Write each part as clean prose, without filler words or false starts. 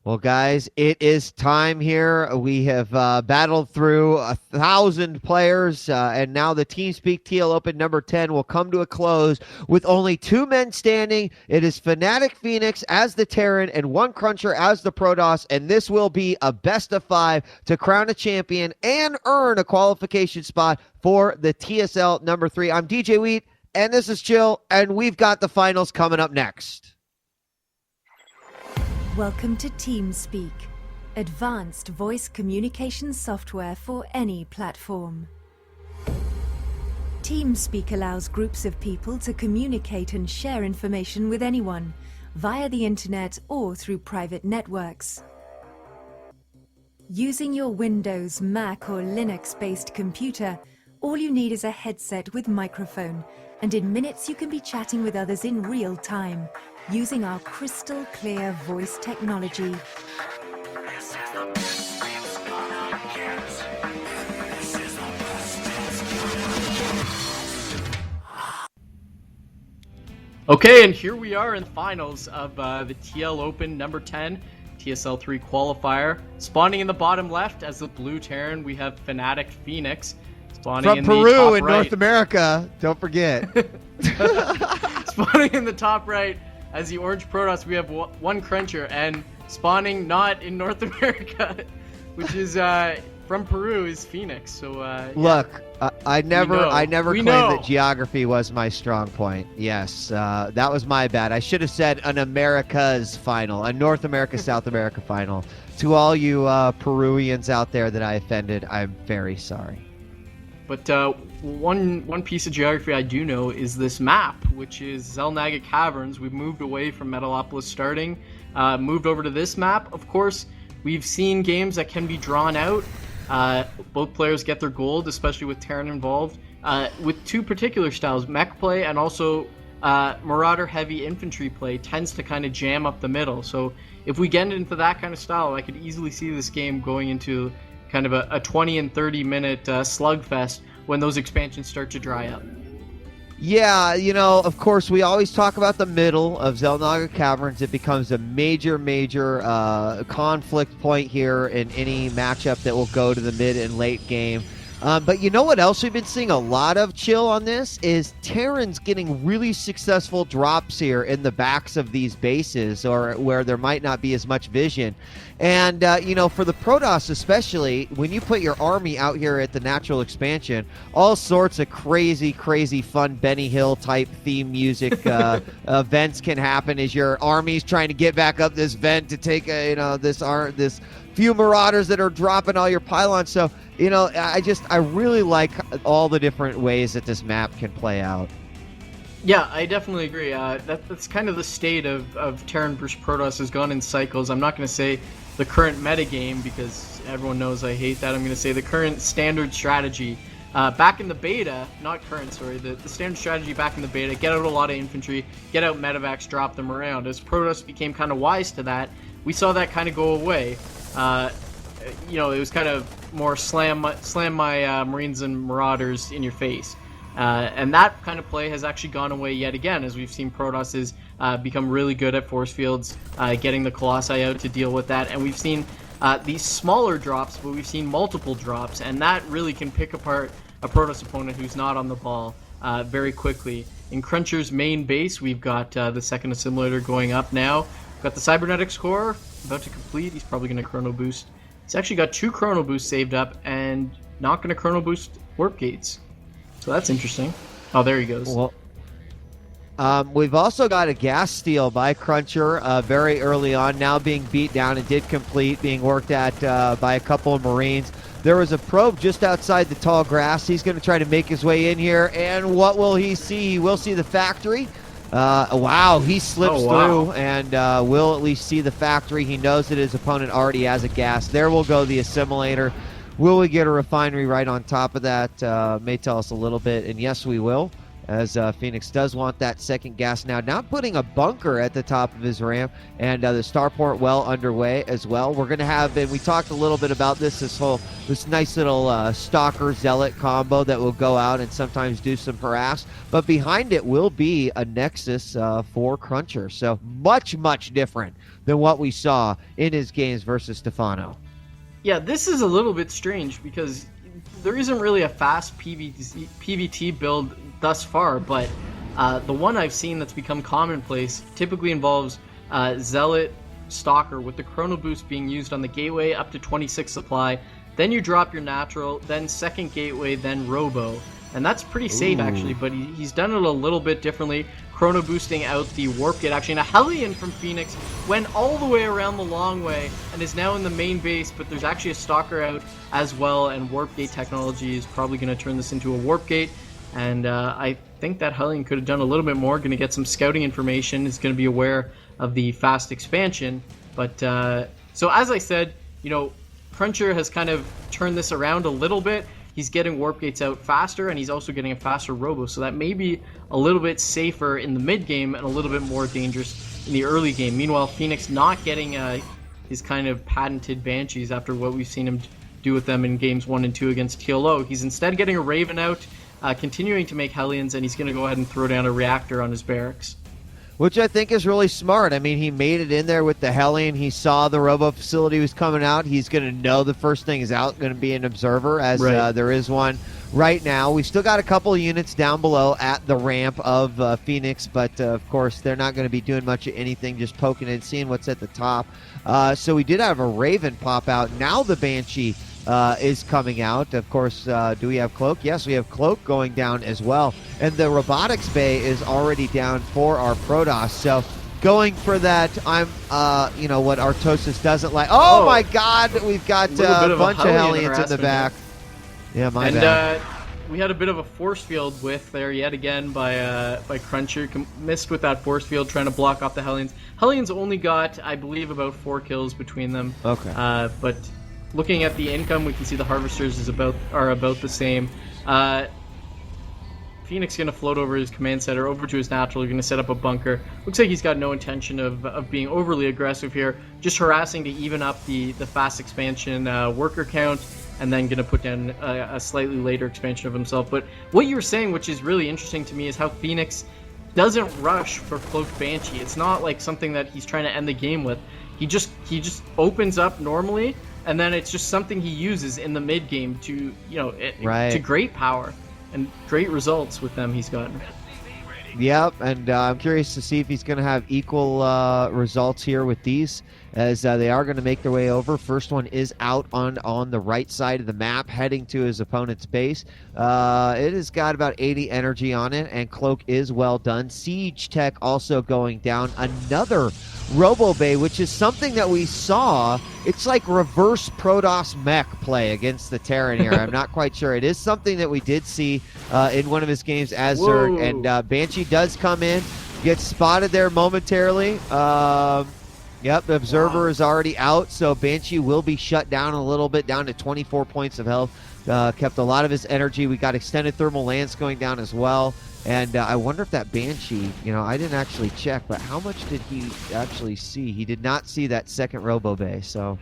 Well, guys, it is time here. We have battled through 1,000 players, and now the TeamSpeak TL Open number 10 will come to a close with only two men standing. It is FnaticFenix as the Terran and ONECrunCher as the Protoss, and this will be a best of 5 to crown a champion and earn a qualification spot for the TSL number 3. I'm djWHEAT, and this is Chill, and we've got the finals coming up next. Welcome to TeamSpeak, advanced voice communication software for any platform. TeamSpeak allows groups of people to communicate and share information with anyone via the internet or through private networks. Using your Windows, Mac or Linux-based computer, all you need is a headset with microphone, and in minutes you can be chatting with others in real time, using our crystal clear voice technology. Okay, and here we are in the finals of the TL Open number 10 TSL3 qualifier. Spawning in the bottom left as the blue Terran, we have FnaticFenix. Spawning From in Peru the top in right. North America, don't forget. Spawning in the top right as the orange Protoss, we have ONECrunCher, and spawning not in North America, which is from Peru, is Phoenix. So Look, I never claimed know. that geography was my strong point. Yes, that was my bad. I should have said an America's final, a North America, South America final. To all you Peruvians out there that I offended, I'm very sorry. But one piece of geography I do know is this map, which is Xel'Naga Caverns. We've moved away from Metalopolis starting, moved over to this map. Of course, we've seen games that can be drawn out. Both players get their gold, especially with Terran involved, with two particular styles. Mech play and also Marauder heavy infantry play tends to kind of jam up the middle. So if we get into that kind of style, I could easily see this game going into kind of a 20 and 30 minute slugfest when those expansions start to dry up. Yeah, you know, of course, we always talk about the middle of Xel'Naga Caverns. It becomes a major conflict point here in any matchup that will go to the mid and late game. But you know what else we've been seeing a lot of, Chill, on this is Terrans getting really successful drops here in the backs of these bases, or where there might not be as much vision. And, you know, for the Protoss especially, when you put your army out here at the natural expansion, all sorts of crazy fun Benny Hill type theme music events can happen as your army's trying to get back up this vent to take, this few Marauders that are dropping all your pylons. So, you know, I really like all the different ways that this map can play out. Yeah, I definitely agree. That's kind of the state of Terran versus Protoss has gone in cycles. I'm not going to say the current metagame because everyone knows I hate that. I'm going to say the current standard strategy. Back in the beta, not current, sorry, the standard strategy back in the beta, get out a lot of infantry, get out medevacs, drop them around. As Protoss became kind of wise to that, we saw that kind of go away. You know, it was kind of more slam my Marines and Marauders in your face. And that kind of play has actually gone away yet again, as we've seen Protosses become really good at force fields, getting the Colossi out to deal with that. And we've seen these smaller drops, but we've seen multiple drops, and that really can pick apart a Protoss opponent who's not on the ball very quickly. In Cruncher's main base, we've got the second assimilator going up now. We've got the Cybernetics core about to complete. He's probably going to Chrono Boost. He's actually got 2 Chrono Boosts saved up and not going to Chrono Boost Warp Gates. So that's interesting. Oh, there he goes. Well, we've also got a gas steal by Cruncher very early on, now being beat down and did complete, being worked at by a couple of Marines. There was a probe just outside the tall grass. He's going to try to make his way in here, and what will he see? He will see the factory. Wow, he slips through and will at least see the factory. He knows that his opponent already has a gas. There will go the assimilator. Will we get a refinery right on top of that? May tell us a little bit, and yes, we will. as Phoenix does want that second gas now. Now putting a bunker at the top of his ramp, and the starport well underway as well. We're going to have, and we talked a little bit about this nice little stalker zealot combo that will go out and sometimes do some harass, but behind it will be a nexus for Cruncher. So much different than what we saw in his games versus Stefano. Yeah, this is a little bit strange because there isn't really a fast PvT build thus far, but the one I've seen that's become commonplace typically involves Zealot Stalker with the Chrono Boost being used on the gateway up to 26 supply. Then you drop your natural, then second gateway, then Robo. And that's pretty safe, actually, but he's done it a little bit differently. Chrono boosting out the Warp Gate, actually. And a Hellion from Phoenix went all the way around the long way and is now in the main base, but there's actually a Stalker out as well, and Warp Gate technology is probably going to turn this into a Warp Gate. And I think that Hellion could have done a little bit more, going to get some scouting information, is going to be aware of the fast expansion. But, so as I said, you know, Cruncher has kind of turned this around a little bit. He's getting Warp Gates out faster, and he's also getting a faster Robo, so that may be a little bit safer in the mid game and a little bit more dangerous in the early game. Meanwhile, Phoenix not getting his kind of patented Banshees after what we've seen him do with them in games 1 and 2 against TLO. He's instead getting a Raven out, continuing to make Hellions, and he's going to go ahead and throw down a Reactor on his barracks. Which I think is really smart. I mean, he made it in there with the Hellion. He saw the Robo facility was coming out. He's going to know the first thing is out, going to be an observer, as there is one right now. We've still got a couple of units down below at the ramp of Phoenix, but of course they're not going to be doing much of anything, just poking and seeing what's at the top. So we did have a Raven pop out. Now the Banshee is coming out. Of course, do we have Cloak? Yes, we have Cloak going down as well. And the Robotics Bay is already down for our Protoss. So going for that, you know, what Artosis doesn't like. Oh my God, we've got a bunch of Hellions in the back. Yeah, my bad. We had a bit of a force field whiff there yet again by Cruncher. Missed with that force field trying to block off the Hellions. Hellions only got, I believe, about 4 kills between them. Okay. But looking at the income, we can see the Harvesters are about the same. Phoenix going to float over his command center, over to his natural, going to set up a bunker. Looks like he's got no intention of being overly aggressive here, just harassing to even up the fast expansion worker count, and then going to put down a slightly later expansion of himself. But what you were saying, which is really interesting to me, is how Phoenix doesn't rush for Cloaked Banshee. It's not like something that he's trying to end the game with. He just opens up normally, and then it's just something he uses in the mid game to, you know, to great power and great results with them he's gotten. Yep, and I'm curious to see if he's going to have equal results here with these, as they are going to make their way over. First one is out on the right side of the map, heading to his opponent's base. It has got about 80 energy on it, and Cloak is well done. Siege Tech also going down. Another Robo Bay, which is something that we saw. It's like reverse Protoss mech play against the Terran here. I'm not quite sure. It is something that we did see in one of his games as Zerg, and Banshee does come in, gets spotted there momentarily. Yep, the Observer is already out, so Banshee will be shut down a little bit, down to 24 points of health. Kept a lot of his energy. We got extended thermal lance going down as well. And I wonder if that Banshee, you know, I didn't actually check, but how much did he actually see? He did not see that second Robo Bay, so.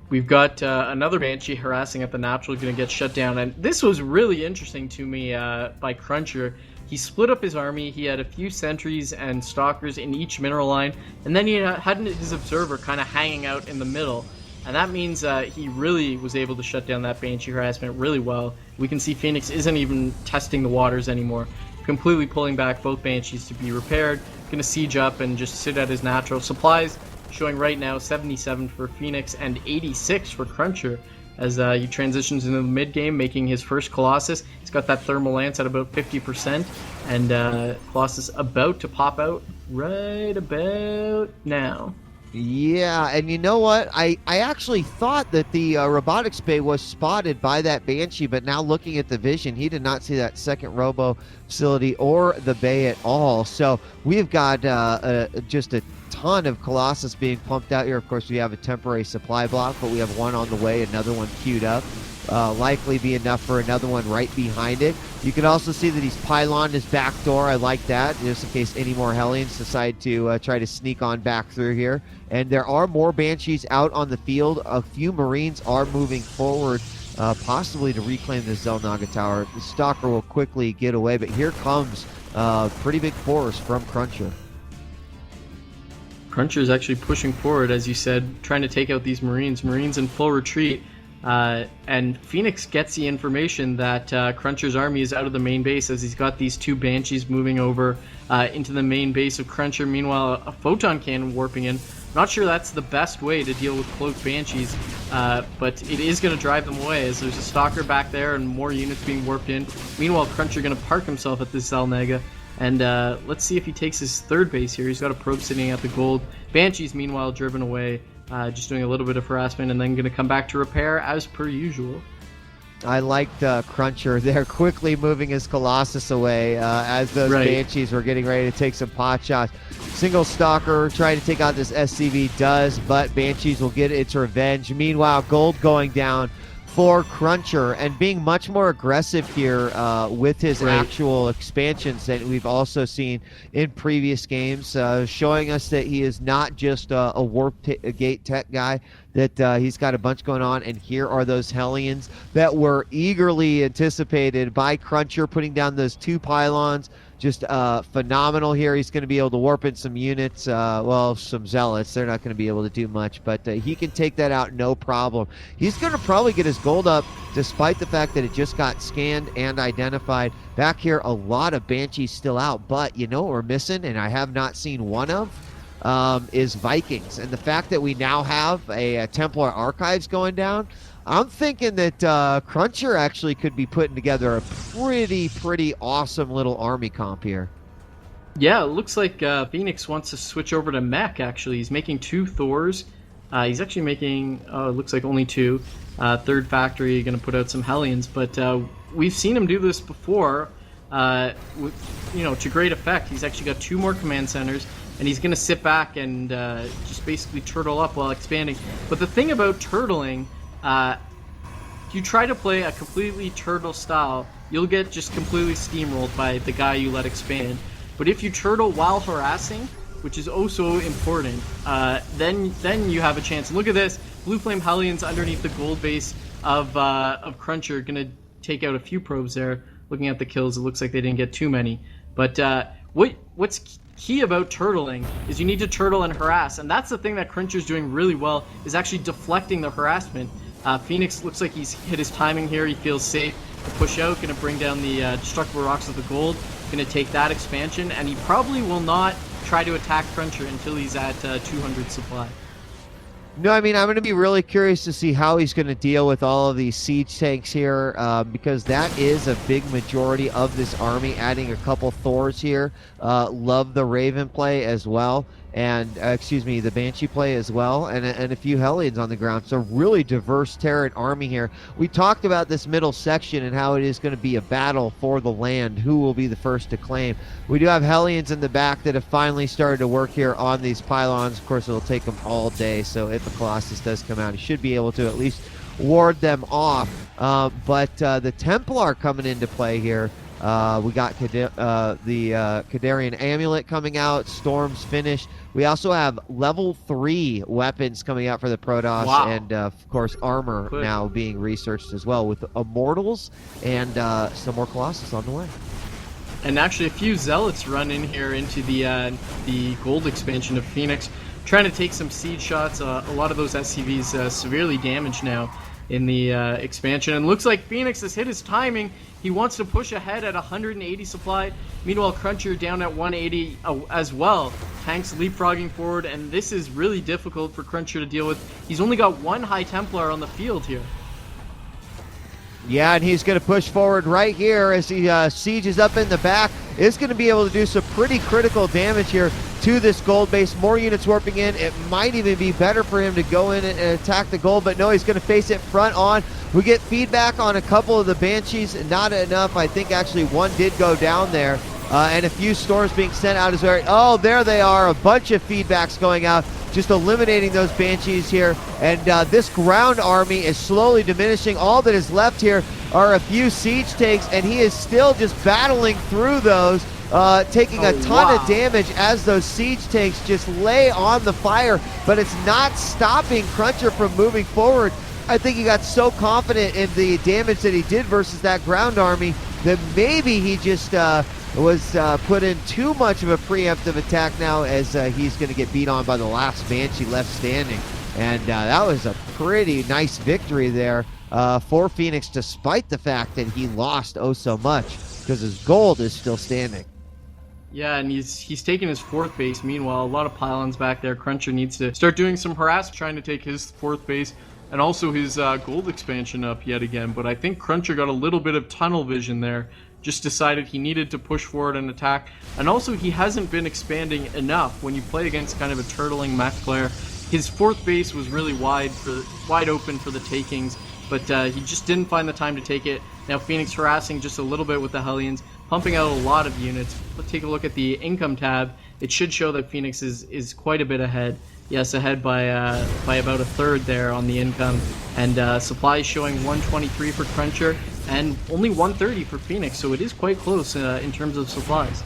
We've got another Banshee harassing at the natural, going to get shut down. And this was really interesting to me by Cruncher. He split up his army. He had a few sentries and stalkers in each mineral line, and then he had his observer kind of hanging out in the middle. And that means he really was able to shut down that Banshee harassment really well. We can see Phoenix isn't even testing the waters anymore. Completely pulling back both Banshees to be repaired. Going to siege up and just sit at his natural. Supplies showing right now 77 for Phoenix and 86 for Cruncher as he transitions into the mid game, making his first Colossus. He's got that thermal lance at about 50%, and Colossus about to pop out right about now. Yeah, and you know what? I actually thought that the Robotics Bay was spotted by that Banshee, but now looking at the vision, he did not see that second Robo facility or the Bay at all. So we've got just a ton of Colossus being pumped out here. Of course, we have a temporary supply block, but we have one on the way, another one queued up. Likely be enough for another one right behind it. You can also see that he's pyloned his back door. I like that, just in case any more Hellions decide to try to sneak on back through here. And there are more Banshees out on the field. A few Marines are moving forward, possibly to reclaim the Xel'Naga Tower. The Stalker will quickly get away, but here comes pretty big force from Cruncher. Cruncher is actually pushing forward, as you said, trying to take out these Marines. Marines in full retreat. And Phoenix gets the information that Cruncher's army is out of the main base, as he's got these 2 Banshees moving over into the main base of Cruncher. Meanwhile, a Photon Cannon warping in. Not sure that's the best way to deal with cloaked Banshees, but it is going to drive them away, as there's a Stalker back there and more units being warped in. Meanwhile, Cruncher going to park himself at this Zelnega. And let's see if he takes his 3rd base here. He's got a probe sitting at the gold. Banshees, meanwhile, driven away, just doing a little bit of harassment, and then going to come back to repair as per usual. I liked Cruncher there quickly moving his Colossus away as those Banshees were getting ready to take some pot shots. Single Stalker trying to take out this SCV does, but Banshees will get its revenge. Meanwhile, gold going down for Cruncher and being much more aggressive here with his actual expansions that we've also seen in previous games, showing us that he is not just a warp gate tech guy, that he's got a bunch going on. And here are those Hellions that were eagerly anticipated by Cruncher, putting down those 2 pylons. Just phenomenal here. He's going to be able to warp in some units, well, some Zealots. They're not going to be able to do much, but he can take that out no problem. He's going to probably get his gold up, despite the fact that it just got scanned and identified. Back here, a lot of Banshees still out, but you know what we're missing, and I have not seen one of, is Vikings. And the fact that we now have a Templar Archives going down, I'm thinking that Cruncher actually could be putting together a pretty awesome little army comp here. Yeah, it looks like Phoenix wants to switch over to mech, actually. He's making 2 Thors. He's actually making, it looks like only 2. 3rd factory, going to put out some Hellions. But we've seen him do this before, to great effect. He's actually got 2 more command centers, and he's going to sit back and just basically turtle up while expanding. But the thing about turtling, if you try to play a completely turtle style, you'll get just completely steamrolled by the guy you let expand. But if you turtle while harassing, which is also important, then you have a chance. And look at this, Blue Flame Hellions underneath the gold base of Cruncher, gonna take out a few probes there. Looking at the kills, it looks like they didn't get too many. But what's key about turtling is you need to turtle and harass, and that's the thing that Cruncher's doing really well, is actually deflecting the harassment. Phoenix looks like he's hit his timing here. He feels safe to push out, going to bring down the destructible rocks of the gold, going to take that expansion, and he probably will not try to attack Cruncher until he's at 200 supply. No, I mean, I'm going to be really curious to see how he's going to deal with all of these siege tanks here, because that is a big majority of this army, adding a couple Thors here. Love the Raven play as well, and the Banshee play as well, and a few Hellions on the ground. So really diverse Terran army here. We talked about this middle section and how it is going to be a battle for the land, who will be the first to claim. We do have Hellions in the back that have finally started to work here on these pylons. Of course, it'll take them all day, so if the Colossus does come out, he should be able to at least ward them off. But the Templar coming into play here. We got the Kadarian Amulet coming out. Storm's finished. We also have level 3 weapons coming out for the Protoss, and of course armor now being researched as well, with Immortals and some more Colossus on the way. And actually a few Zealots run in here into the gold expansion of Phoenix, trying to take some siege shots. A lot of those SCVs severely damaged now in the expansion, and looks like Phoenix has hit his timing. He wants to push ahead at 180 supply. Meanwhile, Cruncher down at 180 as well. Tanks leapfrogging forward, and this is really difficult for Cruncher to deal with. He's only got 1 High Templar on the field here. Yeah, and he's going to push forward right here as he sieges up in the back. Is going to be able to do some pretty critical damage here to this gold base. More units warping in. It might even be better for him to go in and attack the gold, but no, he's going to face it front on. We get feedback on a couple of the Banshees, not enough. I think actually one did go down there, and a few storms being sent out as well. Oh, there they are, a bunch of feedbacks going out, just eliminating those Banshees here. And this ground army is slowly diminishing. All that is left here are a few siege tanks, and he is still just battling through those, taking a ton of damage as those siege tanks just lay on the fire, but it's not stopping Cruncher from moving forward. I think he got so confident in the damage that he did versus that ground army that maybe he just was put in too much of a preemptive attack now, as he's going to get beat on by the last Banshee left standing. And that was a pretty nice victory there for Phoenix, despite the fact that he lost oh so much, because his gold is still standing. Yeah, and he's taking his 4th base. Meanwhile, a lot of pylons back there. Cruncher needs to start doing some harass, trying to take his 4th base and also his gold expansion up yet again. But I think Cruncher got a little bit of tunnel vision there. Just decided he needed to push forward and attack. And also, he hasn't been expanding enough. When you play against kind of a turtling mech player, his 4th base was really wide open for the takings, but he just didn't find the time to take it. Now Phoenix harassing just a little bit with the Hellions, pumping out a lot of units. Let's take a look at the income tab. It should show that Phoenix is quite a bit ahead. Yes, ahead by about a third there on the income. And supplies showing 123 for Cruncher and only 130 for Phoenix, so it is quite close in terms of supplies.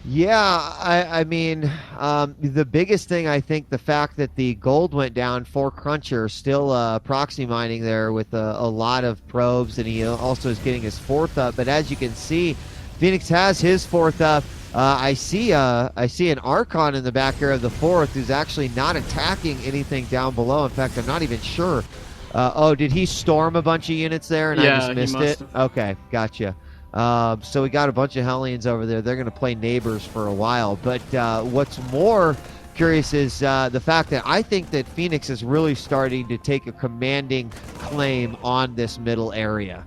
Yeah, I mean, the biggest thing, I think, the fact that the gold went down for Cruncher, still proxy mining there with a lot of probes, and he also is getting his 4th up. But as you can see, Phoenix has his 4th up. I see an Archon in the back here of the 4th who's actually not attacking anything down below. In fact, I'm not even sure. Oh, did he storm a bunch of units there and I just missed it? Okay, gotcha. So we got a bunch of Hellions over there. They're going to play neighbors for a while. But what's more curious is the fact that I think that Phoenix is really starting to take a commanding claim on this middle area.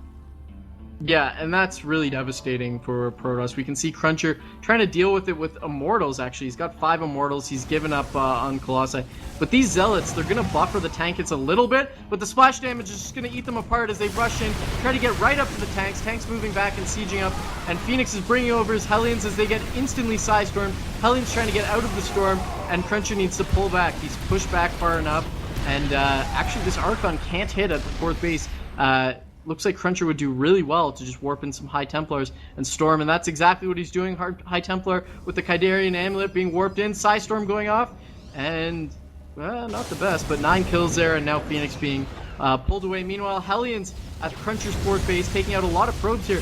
Yeah, and that's really devastating for Protoss. We can see Cruncher trying to deal with it with Immortals, actually. He's got 5 Immortals. He's given up on Colossi. But these Zealots, they're going to buffer the tank a little bit, but the splash damage is just going to eat them apart as they rush in, try to get right up to the tanks. Tanks moving back and sieging up, and Phoenix is bringing over his Hellions as they get instantly Psystormed. Hellions trying to get out of the storm, and Cruncher needs to pull back. He's pushed back far enough, and actually this Archon can't hit at the 4th base. Looks like Cruncher would do really well to just warp in some High Templars and storm, and that's exactly what he's doing. High Templar with the Kydarian Amulet being warped in, Psystorm going off, and not the best, but 9 kills there, and now Phoenix being pulled away. Meanwhile, Hellions at Cruncher's 4th base, taking out a lot of probes here.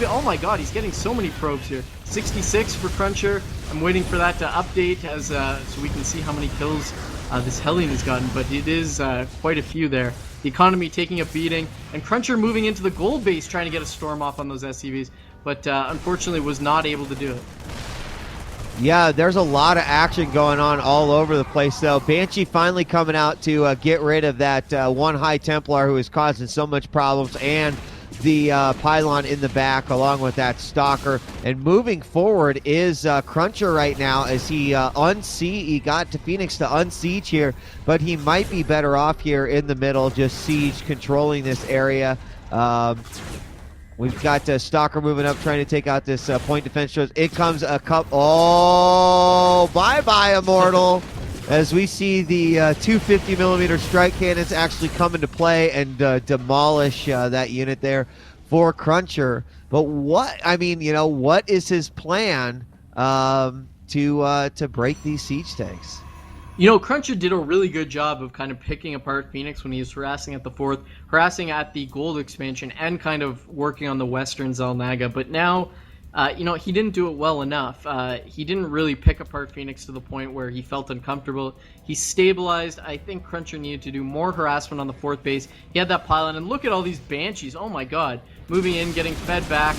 Oh my god, he's getting so many probes here. 66 for Cruncher. I'm waiting for that to update as so we can see how many kills this Hellion has gotten, but it is quite a few there. The economy taking a beating, and Cruncher moving into the gold base trying to get a storm off on those SCVs, but unfortunately was not able to do it. Yeah, there's a lot of action going on all over the place, though. Banshee finally coming out to get rid of that one High Templar who is causing so much problems, and the pylon in the back along with that Stalker. And moving forward is Cruncher right now as he he got to Phoenix to unsiege here, but he might be better off here in the middle, just siege controlling this area. We've got Stalker moving up, trying to take out this point defense. It comes a cup. Oh, bye-bye, Immortal. As we see the 250mm strike cannons actually come into play and demolish that unit there for Cruncher. But what is his plan to break these siege tanks? Cruncher did a really good job of kind of picking apart Phoenix when he was harassing at the 4th, harassing at the gold expansion, and kind of working on the western Xel'Naga. But now, he didn't do it well enough. He didn't really pick apart Phoenix to the point where he felt uncomfortable. He stabilized. I think Cruncher needed to do more harassment on the 4th base. He had that pylon, and look at all these Banshees. Oh my god. Moving in, getting fed back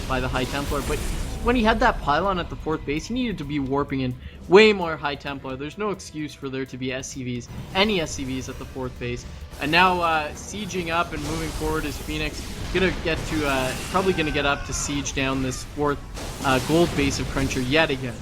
by the High Templar. But when he had that pylon at the 4th base, he needed to be warping in way more High Templar. There's no excuse for there to be SCVs, any SCVs at the 4th base. And now sieging up and moving forward is Phoenix. Probably gonna get up to siege down this 4th gold base of Cruncher yet again.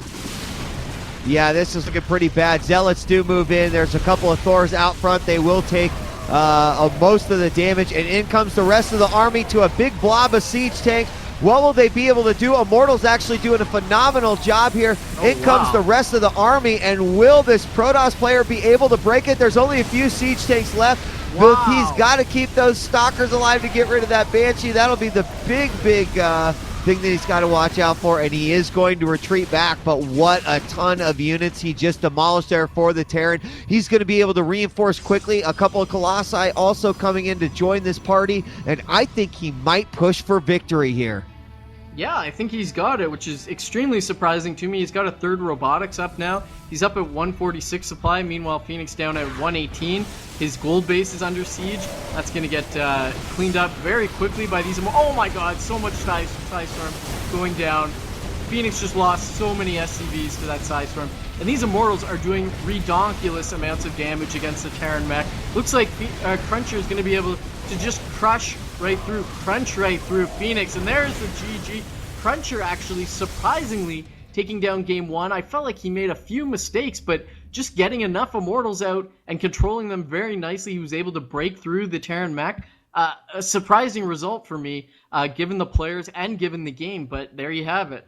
Yeah, this is looking pretty bad. Zealots do move in. There's a couple of Thors out front. They will take most of the damage, and in comes the rest of the army to a big blob of siege tanks. What will they be able to do? Immortal's actually doing a phenomenal job here. Comes the rest of the army, and will this Protoss player be able to break it? There's only a few siege tanks left. Wow. He's got to keep those Stalkers alive to get rid of that Banshee. That'll be the big thing that he's got to watch out for, and he is going to retreat back, but what a ton of units he just demolished there for the Terran. He's going to be able to reinforce quickly. A couple of Colossi also coming in to join this party, and I think he might push for victory here. Yeah, I think he's got it, which is extremely surprising to me. He's got a third robotics up now. He's up at 146 supply. Meanwhile, Phoenix down at 118. His gold base is under siege. That's going to get cleaned up very quickly by these. Oh my god, so much Psystorm going down. Phoenix just lost so many SCVs to that Psystorm. And these Immortals are doing redonkulous amounts of damage against the Terran mech. Looks like Cruncher is going to be able to just crunch right through Phoenix. And there's the GG. Cruncher actually surprisingly taking down game 1. I felt like he made a few mistakes, but just getting enough Immortals out and controlling them very nicely, he was able to break through the Terran mech. A surprising result for me, given the players and given the game, but there you have it.